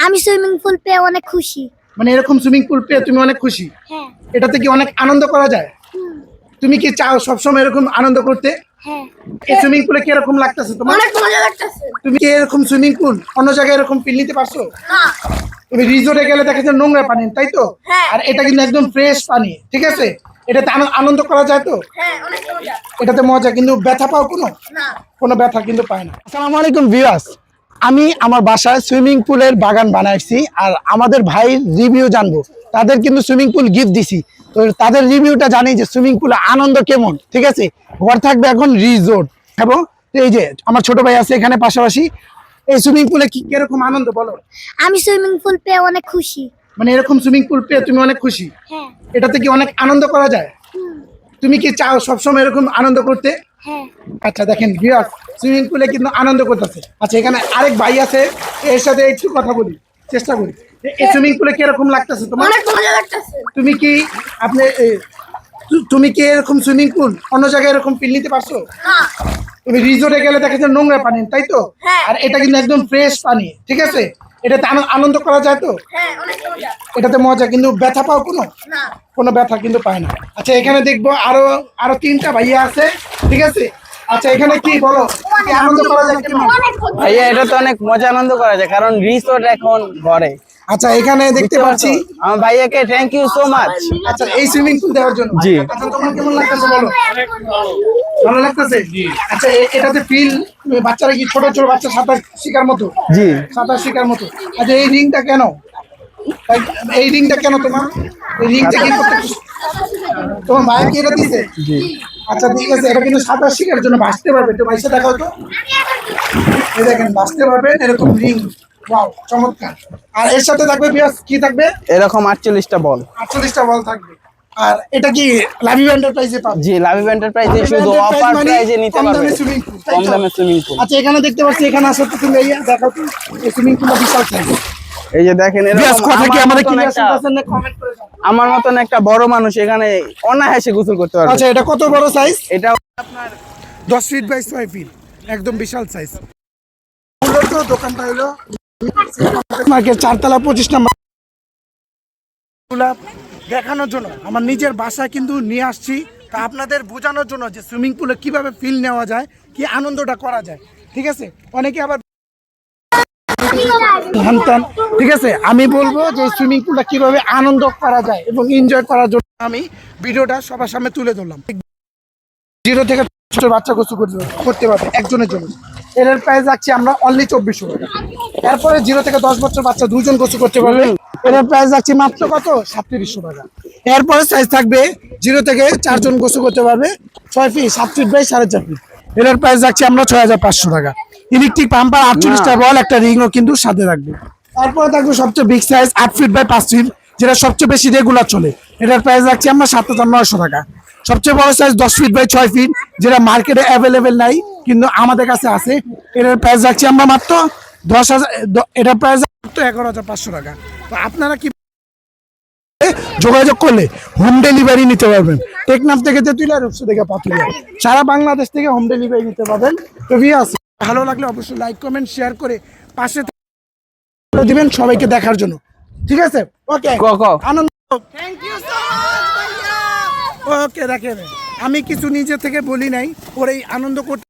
আমি swimming pool পেয়ে অনেক খুশি। মানে এরকম সুইমিং পুল পেয়ে তুমি অনেক খুশি? হ্যাঁ। এটাতে কি অনেক আনন্দ করা যায়? তুমি কি চাও সবসময় এরকম আনন্দ করতে? হ্যাঁ। এই সুইমিং পুলে কি এরকম লাগতেছে তোমার? অনেক মজা লাগতেছে। তুমি কি এরকম সুইমিং পুল অন্য জায়গায় এরকম ফিল নিতে পারছো? না। তুমি রিসোর্টে গেলে দেখা যায় নোংরা পানি, তাই তো? হ্যাঁ। আর এটা কিন্তু একদম ফ্রেশ পানি, ঠিক আছে? এটাতে আনন্দ করা যায় তো? হ্যাঁ, অনেক মজা। এটাতে মজা, কিন্তু ব্যথা পাও না। কোনো ব্যথা কিন্তু পায় না। আসসালামু আলাইকুম ভিউয়ার্স, আমি আমার বাসায় সুইমিং পুলের বাগান বানাইছি আর আমাদের ভাইয়ের রিভিউ জানবো। তাদের কিন্তু সুইমিং পুল গিফট দিছি, তো তাদের রিভিউটা জানি যে সুইমিং পুলে আনন্দ কেমন, ঠিক আছে? ঘর থাকবে এখন রিসোর্ট এবং এই যে আমার ছোট ভাই আছে এখানে পাশাপাশি। এই সুইমিং পুলে কি কিরকম আনন্দ বলো? আমি সুইমিং পুল পেয়ে অনেক খুশি। মানে এরকম সুইমিং পুল পেয়ে তুমি অনেক খুশি? হ্যাঁ। এটাতে কি অনেক আনন্দ করা যায়? তুমি কি চাও সবসময় এরকম আনন্দ করতে? হ্যাঁ। আচ্ছা দেখেন ভিউয়ার্স, সুইমিং পুলে কিন্তু আনন্দ করতেছে। আচ্ছা এখানে আরেক ভাই আছে, এর সাথে একটু কথা বলি, চেষ্টা করি। এই সুইমিং পুলে কিরকম লাগতেছে তোমার? অনেক মজা লাগতেছে। তুমি কি তুমি কি এরকম সুইমিং পুল অন্য জায়গায় এরকম ফিল নিতে পারছো? না। তুমি রিসোর্টে গেলে দেখা যায় নোংরা পানি, তাই তো? হ্যাঁ। আর এটা কিন্তু একদম ফ্রেশ পানি, ঠিক আছে? এটাতে আনন্দ করা যায় তো? হ্যাঁ, অনেক মজা। এটাতে মজা, কিন্তু ব্যথা পাও না। কোনো ব্যথা কিন্তু পায় না। আচ্ছা এখানে দেখবো আরো তিনটা ভাইয়া আছে, ঠিক আছে? আচ্ছা এখানে কি বলো, কি আনন্দ করা যায় কেমন? ভাইয়া এটা তো অনেক মজা আনন্দ করা যায়, কারণ রিসোর্ট এখন ঘরে। আচ্ছা এখানে দেখতে পাচ্ছি আমার ভাইয়াকে থ্যাংক ইউ সো মাচ। আচ্ছা এই সুইমিং পুল দেওয়ার জন্য। জি। আচ্ছা তোমার কেমন লাগতেছে বলো? ভালো লাগতেছে? আচ্ছা এটাতে ফিল, বাচ্চারা কি ছোট ছোট বাচ্চা সাঁতার শেখার মতো? জি। সাঁতার শেখার মতো। আচ্ছা এই রিংটা কেন, এই রিংটা কেন তোমার? এই রিংটা কি করতে, তোমার ভাই কি এটা দিছে? জি। আচ্ছা ঠিক আছে, এটা কিন্তু সাঁতার শেখার জন্য ভাসতে পারবে, একটু ভাইসে দেখাও তো। এই দেখেন ভাসতে পারবেন এরকম রিং, ওয়াও চমৎকার। আর এর সাথে থাকবে কি থাকবে? এরকম 48টা বল। 48টা বল থাকবে। আর এটা কি লাভি এন্টারপ্রাইজে পাবে? জি, লাভিভ এন্টারপ্রাইজে শুধু অফার প্রাইজে নিতে পারবে, কম দামে সুইমিং পুল। আচ্ছা এখানে দেখতে পাচ্ছি, এখানে আসো তো তুমি, দেখাও তো এই সুইমিং পুলটা বিশাল সাইজ। এই যে দেখেন এরকম কথা কি আমাদের কি আমার মতন একটা বড় মানুষ এখানে অনায়াসে গোসল করতে পারবে। আচ্ছা এটা কত বড় সাইজ? এটা 10 ফিট বাই 6 ফিট, একদম বিশাল সাইজ। মূলত দোকানটা হলো মার্কেট 4 তলা 25 নম্বর। দেখানোর জন্য আমার নিজের বাসায় কিন্তু নিয়ে আসছি, তা আপনাদের বোঝানোর জন্য যে সুইমিং পুলে কিভাবে ফিল নেওয়া যায়, কি আনন্দটা করা যায়, ঠিক আছে? অনেকে আবার ঠিক আছে, আমি বলবো যে সুইমিং পুলটা কিভাবে আনন্দ করা যায় এবং এনজয় করার জন্য আমি ভিডিওটা সবার সামনে তুলে ধরলাম। 0 থেকে ছোট বাচ্চা গোসল করতে পারবে একজনের জন্য। এর প্রাইস রাখছি আমরা অনলি 2400 টাকা। এরপরে 0 থেকে 10 বছর বাচ্চা দুজন গোসল করতে পারবে, এর প্রাইস রাখছি মাত্র কত? 3700 টাকা। এরপরে সাইজ থাকবে 0 থেকে 4 জন গোসল করতে পারবে, 6 ফিট 7 ফিট বাই 4.5 ফিট। এর প্রাইস রাখছি আমরা 6500 টাকা। ইলেকট্রিক পাম্পার 48টা বল, একটা রিংও কিন্তু সাথে রাখবে। তারপরে থাকবে সবচেয়ে big size 8 feet by 5 feet, যেটা সবচেয়ে বেশি রেগুলার চলে, এটার প্রাইস রাখছি আমরা 7900 টাকা। সবচেয়ে বড় সাইজ 10 ফিট বাই 6 ফিট, যেটা মার্কেটে অ্যাভেলেবেল নাই কিন্তু আমাদের কাছে আছে, এটার প্রাইস রাখছি আমরা মাত্র 10,000, এটার প্রাইস মাত্র 11,500 টাকা। তো আপনারা কি যোগাযোগ করলে হোম ডেলিভারি নিতে পারবেন। টেকনাফ থেকে তেতুলিয়া, রূপসা থেকে পাতুলিয়া, সারা বাংলাদেশ থেকে হোম ডেলিভারি নিতে পারবেন। তো ভিউয়ার্স ভালো লাগলে অবশ্যই লাইক কমেন্ট শেয়ার করে পাশে দিবেন সবাইকে দেখার জন্য, ঠিক আছে? ওকে আনন্দ, থ্যাংক ইউ সো মাচ। ওকে দেখেন আমি কিছু নিজে থেকে বলি নাই, ওরাই আনন্দ করতে,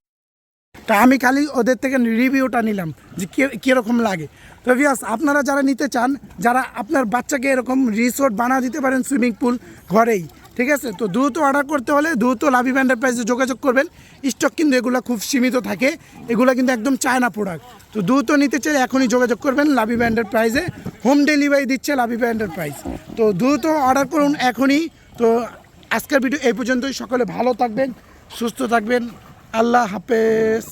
তা আমি খালি ওদের থেকে রিভিউটা নিলাম যে কীরকম লাগে। তো ভিউয়ার্স আপনারা যারা নিতে চান, যারা আপনার বাচ্চাকে এরকম রিসোর্ট বানা দিতে পারেন সুইমিং পুল ঘরেই, ঠিক আছে? তো দ্রুত অর্ডার করতে হলে দ্রুত লাভিভ এন্টারপ্রাইজে যোগাযোগ করবেন। স্টক কিন্তু এগুলো খুব সীমিত থাকে, এগুলো কিন্তু একদম চায়না প্রোডাক্ট। তো দ্রুত নিতে চাইলে এখনই যোগাযোগ করবেন লাভিভ এন্টারপ্রাইজে, হোম ডেলিভারি দিচ্ছে লাভিভ এন্টারপ্রাইজ। তো দ্রুত অর্ডার করুন এখনই। তো আজকের ভিডিও এই পর্যন্তই, সকলে ভালো থাকবেন, সুস্থ থাকবেন, আল্লাহ হাফেজ।